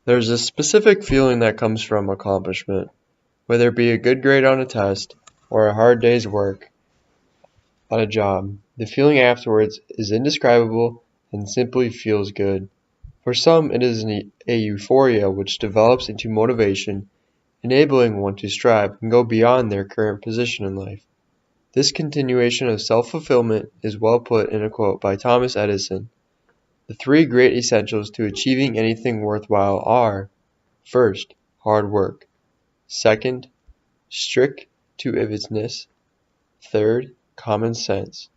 There's a specific feeling that comes from accomplishment, whether it be a good grade on a test or a hard day's work on a job. The feeling afterwards is indescribable and simply feels good. For some, it is a euphoria which develops into motivation, enabling one to strive and go beyond their current position in life. This continuation of self-fulfillment is well put in a quote by Thomas Edison. The three great essentials to achieving anything worthwhile are: first, hard work; second, stick-to-itiveness; third, common sense.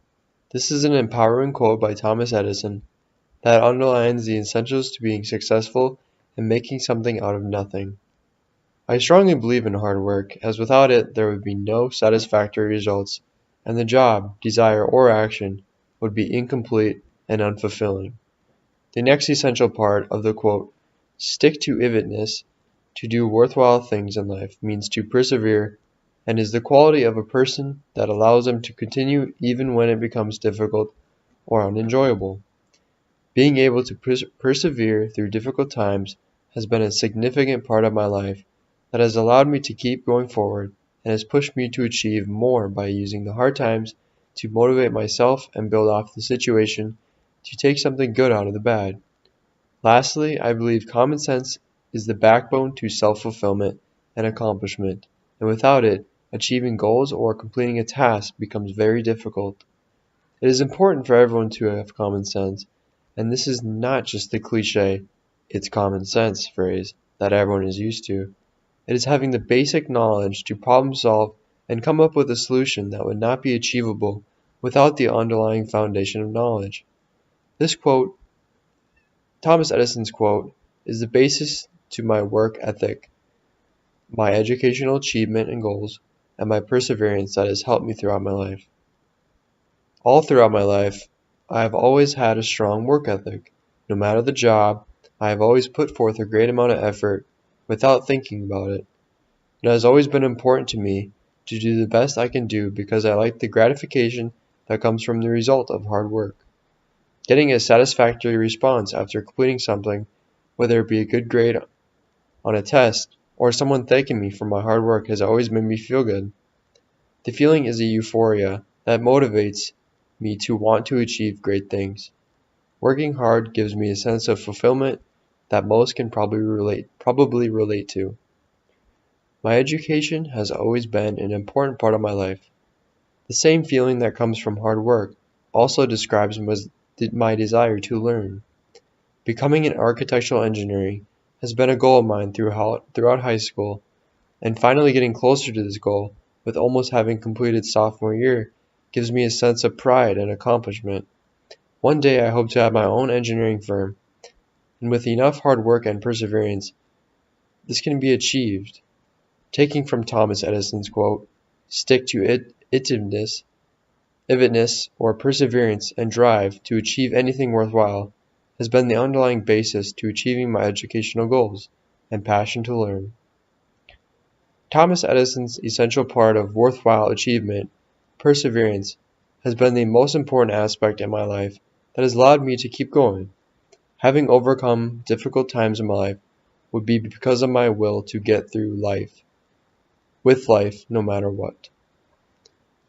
This is an empowering quote by Thomas Edison that underlines the essentials to being successful and making something out of nothing. I strongly believe in hard work, as without it there would be no satisfactory results, and the job, desire, or action would be incomplete and unfulfilling. The next essential part of the quote, stick-to-itiveness, to do worthwhile things in life, means to persevere, and is the quality of a person that allows them to continue even when it becomes difficult or unenjoyable. Being able to persevere through difficult times has been a significant part of my life that has allowed me to keep going forward and has pushed me to achieve more by using the hard times to motivate myself and build off the situation to take something good out of the bad. Lastly, I believe common sense is the backbone to self-fulfillment and accomplishment, and without it, achieving goals or completing a task becomes very difficult. It is important for everyone to have common sense, and this is not just the cliche "it's common sense" phrase that everyone is used to. It is having the basic knowledge to problem solve and come up with a solution that would not be achievable without the underlying foundation of knowledge. This quote, Thomas Edison's quote, is the basis to my work ethic, my educational achievement and goals, and my perseverance that has helped me throughout my life. All throughout my life, I have always had a strong work ethic. No matter the job, I have always put forth a great amount of effort without thinking about it. It has always been important to me to do the best I can do because I like the gratification that comes from the result of hard work. Getting a satisfactory response after completing something, whether it be a good grade on a test or someone thanking me for my hard work, has always made me feel good. The feeling is a euphoria that motivates me to want to achieve great things. Working hard gives me a sense of fulfillment that most can probably relate to. My education has always been an important part of my life. The same feeling that comes from hard work also describes my desire to learn. Becoming an architectural engineer has been a goal of mine throughout high school, and finally getting closer to this goal, with almost having completed sophomore year, gives me a sense of pride and accomplishment. One day I hope to have my own engineering firm, and with enough hard work and perseverance, this can be achieved. Taking from Thomas Edison's quote, stick-to-itiveness, or perseverance and drive to achieve anything worthwhile has been the underlying basis to achieving my educational goals and passion to learn. Thomas Edison's essential part of worthwhile achievement, perseverance, has been the most important aspect in my life that has allowed me to keep going. Having overcome difficult times in my life would be because of my will to get through life, with life, no matter what.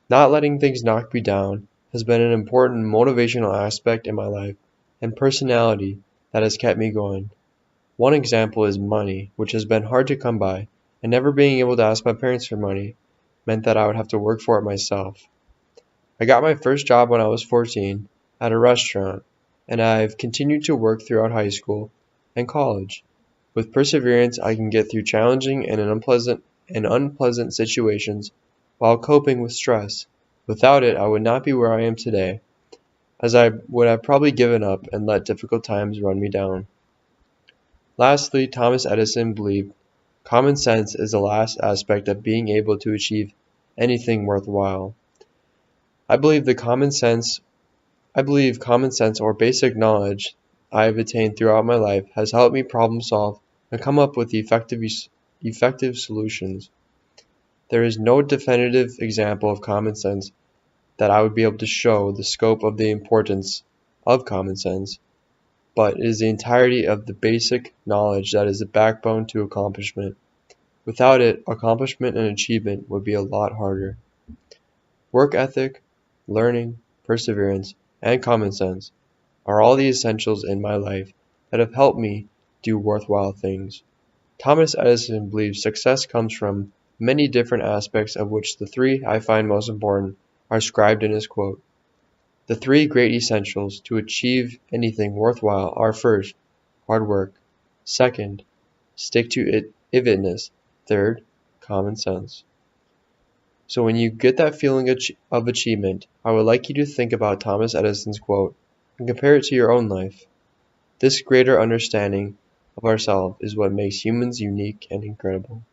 Not letting things knock me down has been an important motivational aspect in my life and personality that has kept me going. One example is money, which has been hard to come by, and never being able to ask my parents for money meant that I would have to work for it myself. I got my first job when I was 14 at a restaurant, and I've continued to work throughout high school and college. With perseverance, I can get through challenging and unpleasant situations while coping with stress. Without it, I would not be where I am today, as I would have probably given up and let difficult times run me down. Lastly, Thomas Edison believed common sense is the last aspect of being able to achieve anything worthwhile. I believe common sense or basic knowledge I have attained throughout my life has helped me problem solve and come up with effective solutions. There is no definitive example of common sense that I would be able to show the scope of the importance of common sense, but it is the entirety of the basic knowledge that is the backbone to accomplishment. Without it, accomplishment and achievement would be a lot harder. Work ethic, learning, perseverance, and common sense are all the essentials in my life that have helped me do worthwhile things. Thomas Edison believes success comes from many different aspects, of which the three I find most important are described in his quote. The three great essentials to achieve anything worthwhile are: first, hard work; second, stick to itiveness; third, common sense. So when you get that feeling of achievement, I would like you to think about Thomas Edison's quote and compare it to your own life. This greater understanding of ourselves is what makes humans unique and incredible.